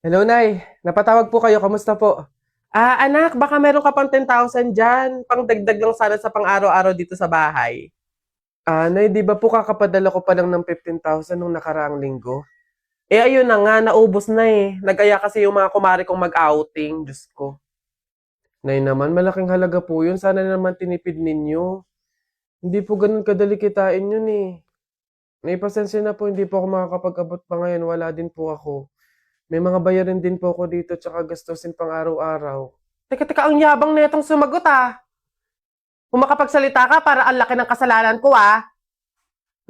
Hello, Nay. Napatawag po kayo. Kamusta po? Anak, baka meron ka pang 10,000 dyan. Pangdagdag lang sana sa pang-araw-araw dito sa bahay. Nay, di ba po kakapadala ko pa lang ng 15,000 nung nakaraang linggo? Ayun na nga, naubos na eh. Nag-aya kasi yung mga kumari kong mag-outing. Diyos ko. Nay naman, malaking halaga po yun. Sana naman tinipid ninyo. Hindi po ganun kadali kitain yun eh. Nay, pasensya na po. Hindi po ako makakapag-abot pa ngayon. Wala din po ako. May mga bayarin din po ako dito tsaka gastusin pang araw-araw. Teka, ang yabang na itong sumagot ah. Kung makapagsalita ka, para ang laki ng kasalanan ko ah.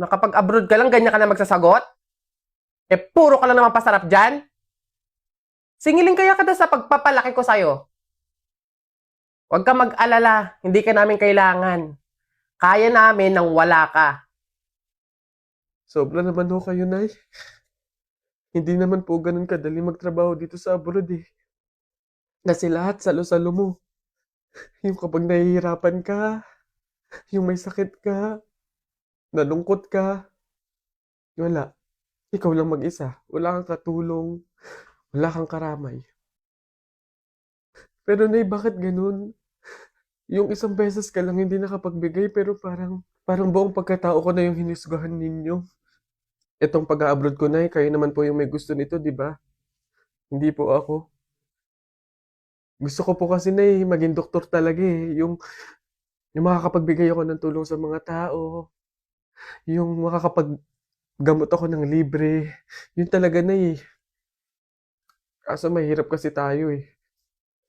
Nakapag-abroad ka lang, ganyan ka na magsasagot? Puro ka lang naman pasarap dyan. Singilin kaya ka na sa pagpapalaki ko sa'yo. Huwag ka mag-alala, hindi ka namin kailangan. Kaya namin nang wala ka. Sobra naman ho kayo, Nay. Hindi naman po ganun kadali magtrabaho dito sa abroad eh. Kasi lahat salo-salo mo. Yung kapag nahihirapan ka, yung may sakit ka, nalungkot ka, wala. Ikaw lang mag-isa. Wala kang katulong, wala kang karamay. Pero Nay, bakit ganun? Yung isang beses ka lang hindi nakapagbigay pero parang buong pagkatao ko na yung hinisgahan ninyo. Itong pag-a-abroad ko, Nay, kayo naman po yung may gusto nito, di ba? Hindi po ako. Gusto ko po kasi, Nay, maging doktor talaga eh. Yung makakapagbigay ako ng tulong sa mga tao. Yung makakapaggamot ako ng libre. Yun talaga, Nay. Kaso mahirap kasi tayo eh.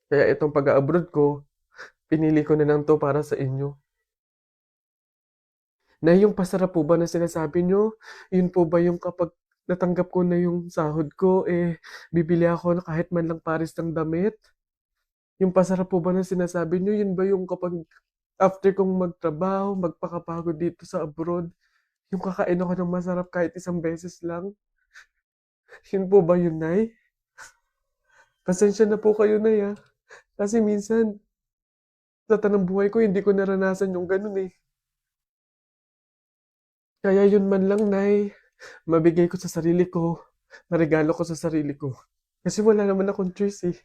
Kaya itong pag-a-abroad ko, pinili ko na lang to para sa inyo. Na yung pasarap po ba na sinasabi nyo, yun po ba yung kapag natanggap ko na yung sahod ko, bibili ako na kahit man lang pares ng damit? Yung pasarap po ba na sinasabi nyo, yun ba yung kapag after kong magtrabaho, magpakapagod dito sa abroad, yung kakain ako ng masarap kahit isang beses lang? Yun po ba yun, Nay? Pasensya na po kayo, Nay, ah. Kasi minsan, sa tanang buhay ko, hindi ko naranasan yung ganun eh. Kaya yun man lang, Nay, mabigay ko sa sarili ko, maregalo ko sa sarili ko. Kasi wala naman akong choice eh.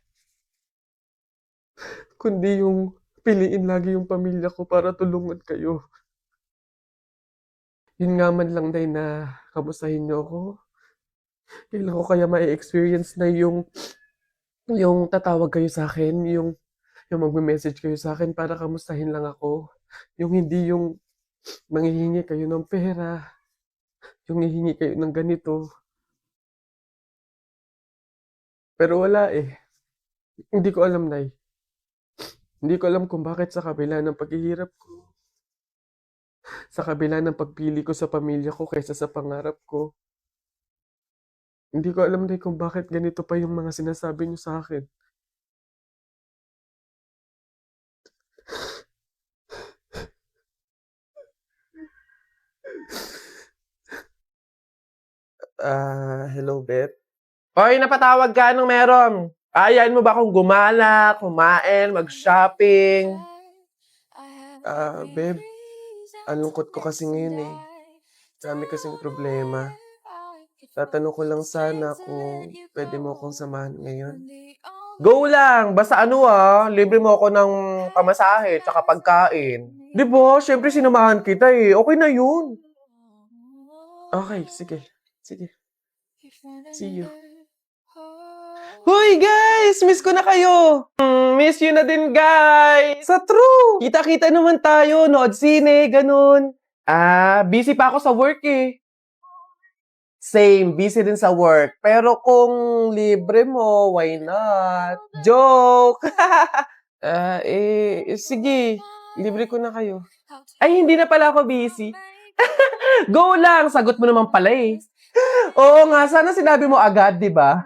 Kundi yung piliin lagi yung pamilya ko para tulungan kayo. Yun nga man lang, Nay, na kamustahin niyo ako. Kailan ko kaya ma-experience na yung tatawag kayo sa akin, yung magme-message kayo sa akin para kamustahin lang ako. Yung hindi yung manghihingi kayo ng pera, yung hihingi kayo ng ganito. Pero wala eh. Hindi ko alam, Nay. Hindi ko alam kung bakit sa kabila ng paghihirap ko, sa kabila ng pagpili ko sa pamilya ko kaysa sa pangarap ko, hindi ko alam, Nay, kung bakit ganito pa yung mga sinasabi niyo sa akin. Hello, Beth. Hoy, napatawag ka. Anong meron? Ayain mo ba akong gumala, kumain, mag-shopping? Babe, ang lungkot ko kasi ngayon eh. Dami kasing problema. Tatanong ko lang sana kung pwede mo akong samahan ngayon. Go lang! Basta libre mo ako ng pamasahe tsaka pagkain. Di ba? Siyempre sinamahan kita eh. Okay na yun. Okay, sige. Sige. See you. Hoy guys! Miss ko na kayo! Miss you na din guys! Sa true! Kita-kita naman tayo, nood sine, ganun. Busy pa ako sa work eh. Same, busy din sa work. Pero kung libre mo, why not? Joke! Sige. Libre ko na kayo. Ay, hindi na pala ako busy. Go lang! Sagot mo naman pala eh. Oo nga, sana sinabi mo agad, di ba?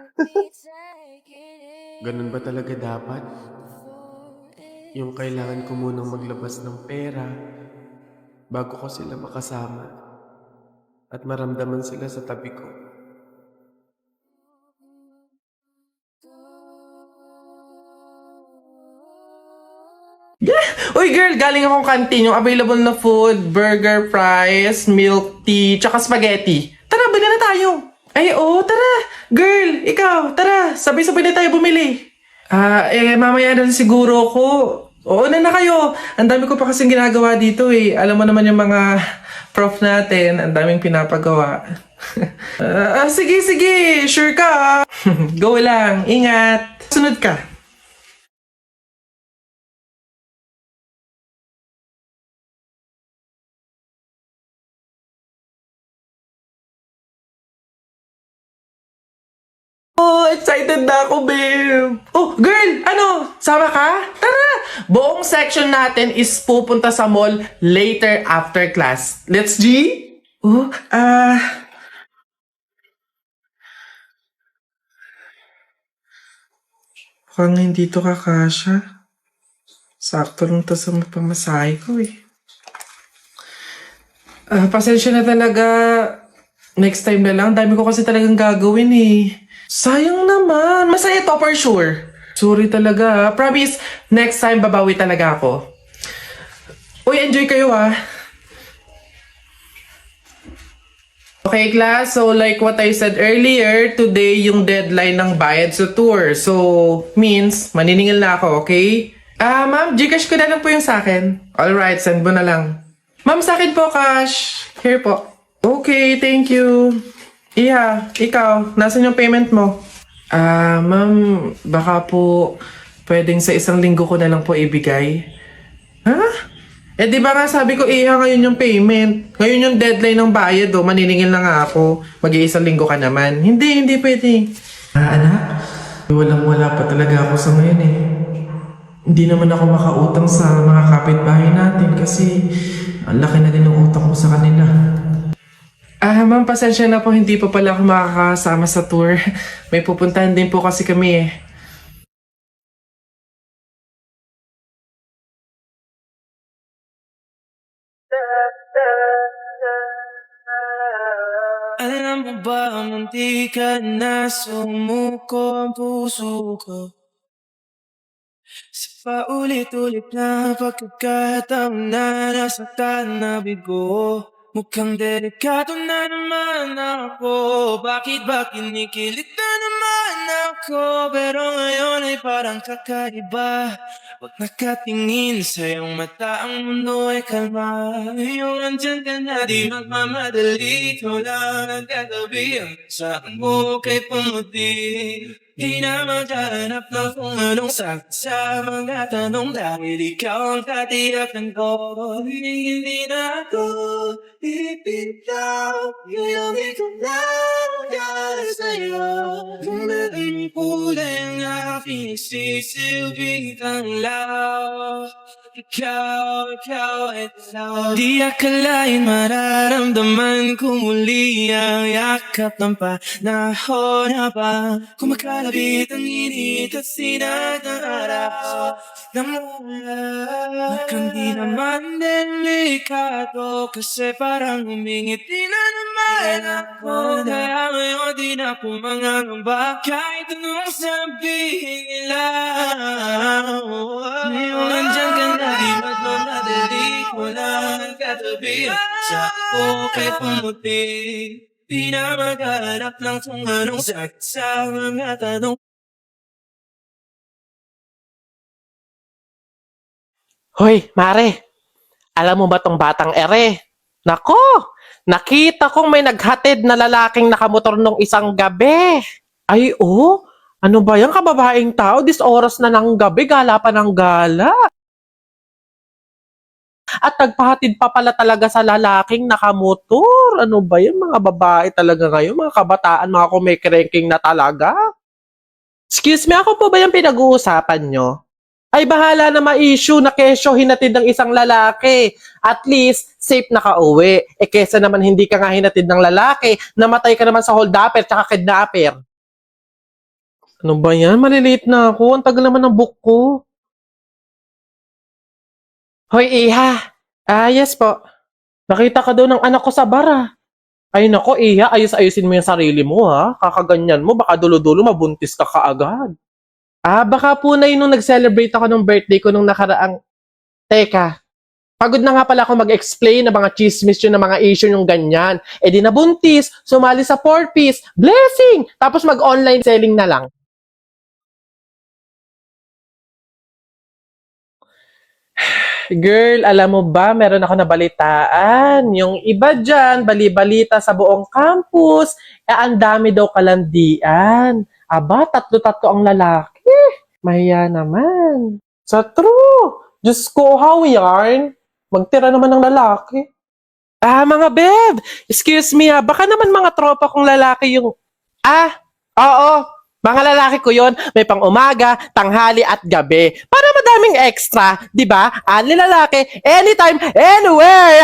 Ganun ba talaga dapat? Yung kailangan ko munang maglabas ng pera bago ko sila makasama at maramdaman sila sa tabi ko. Uy girl, galing akong kantin. Yung available na food, burger, fries, milk tea, tsaka spaghetti. Tara, bili na tayo. Ay, oo, tara. Girl, ikaw, tara. Sabay-sabay na tayo bumili. Mamaya na siguro ko. Oo na kayo. Ang dami ko pa kasing ginagawa dito eh. Alam mo naman yung mga prof natin, ang daming pinapagawa. Sige, sige. Sure ka. Go lang. Ingat. Sunod ka. Oh, excited na ako, babe. Oh, girl, ano? Sama ka? Tara! Buong section natin is pupunta sa mall later after class. Let's G? Oh, mukhang hindi to kakasya. Sakto lang to sa pamasahe ko eh. Pasensya na talaga. Next time na lang. Dami ko kasi talagang gagawin eh. Sayang naman. Masaya to for sure. Sorry talaga. Promise, next time babawi talaga ako. Uy, enjoy kayo ah. Okay, class. So, like what I said earlier, today yung deadline ng bayad sa tour. So, means, maniningil na ako, okay? Ma'am, Gcash ko na lang po yung sa akin. Alright, send mo na lang. Ma'am, sa akin po, cash. Here po. Okay, thank you. Iya, ikaw, nasan yung payment mo? Ma'am, baka po pwedeng sa isang linggo ko na lang po ibigay. Ha? Di ba nga sabi ko, ngayon yung payment. Ngayon yung deadline ng bayad, maniningil na nga ako. Mag-iisang linggo ka naman. Hindi pwede. Anak, walang-wala pa talaga ako sa ngayon eh. Hindi naman ako makautang sa mga kapitbahay natin kasi ang laki na din ng utang ko sa kanila. Ma'am, pasensya na po, hindi pa pala ako makakasama sa tour. May pupuntahan din po kasi kami eh. Alam mo ba, munti ka na sumuko ang puso ko sa paulit-ulit na pagkakataon na nasaktan na bigo. Mukhang delikado na naman ako. Bakit ba kinikilig na naman ako? Pero ngayon ay parang kakaiba. Pag nakatingin sa iyong mata, ang mundo ay kalma. Ngayon andyan ka na, di magmamadali. Ikaw lang ang katabi, ang saan mo kay pumuti. Di na maghahanap ng kung anong sagot sa mga tanong dahil ikaw ang katiyakan ko. Hindi na ako ipitaw, ngayon ikaw lang para sa'yo. Kung meron kulay ang aking sisilbing tanglaw. Ikaw, ikaw. Di akalain mararamdaman ko muli ang yakap ng panahon habang kumakalabit ang init at sinag ng araw. Mukhang di naman delikado kasi parang humingiti na naman ako. Kaya ngayon di na ako mangangamba kahit anong sabihin nila. Ngayon nandyan ka na, di magmamadali. Wala nang katabi sa okay pumuti. Di na maghanap ng kung anong sagot sa mga tanong. Hoy, Mare, alam mo ba tong batang ere? Nako, nakita kong may naghatid na lalaking nakamotor nung isang gabi. Ay, oh, ano ba yan kababaeng tao? This oras na ng gabi, gala pa ng gala. At nagpahatid pa pala talaga sa lalaking nakamotor. Ano ba yan, mga babae talaga ngayon? Mga kabataan, mga kumikirengking na talaga. Excuse me, ako po ba yung pinag-uusapan nyo? Ay bahala na ma-issue na kesyo hinatid ng isang lalaki. At least, safe na ka-uwi. Kesa naman hindi ka nga hinatid ng lalaki, namatay ka naman sa hold-upper tsaka kidnapper. Ano ba yan? Maliliit na ako. Ang tagal naman ng book ko. Hoy, Iha. Yes po. Nakita ka daw ng anak ko sa bar. Ay nako, Iha, ayos-ayusin mo yung sarili mo ha. Kakaganyan mo, baka dulo-dulo mabuntis ka kaagad. Baka po na yun nung nag-celebrate ako ng birthday ko nung nakaraang... Teka, Pagod na nga pala ako mag-explain ng mga chismis yun ng mga issue yung ganyan. Eh di nabuntis, sumali sa 4-piece, blessing! Tapos mag-online selling na lang. Girl, alam mo ba, meron ako nabalitaan. Yung iba dyan, bali-balita sa buong campus, ang dami daw kalandian. Aba, tatlo-tatlo ang lalaki. Mahiya naman. Sa true. Diyos ko, how yarn? Magtira naman ng lalaki. Mga bev, excuse me baka naman mga tropa kong lalaki yung... Oo, mga lalaki ko yon, may pang umaga, tanghali at gabi. Para madaming extra, di ba? Lalaki, anytime, anywhere.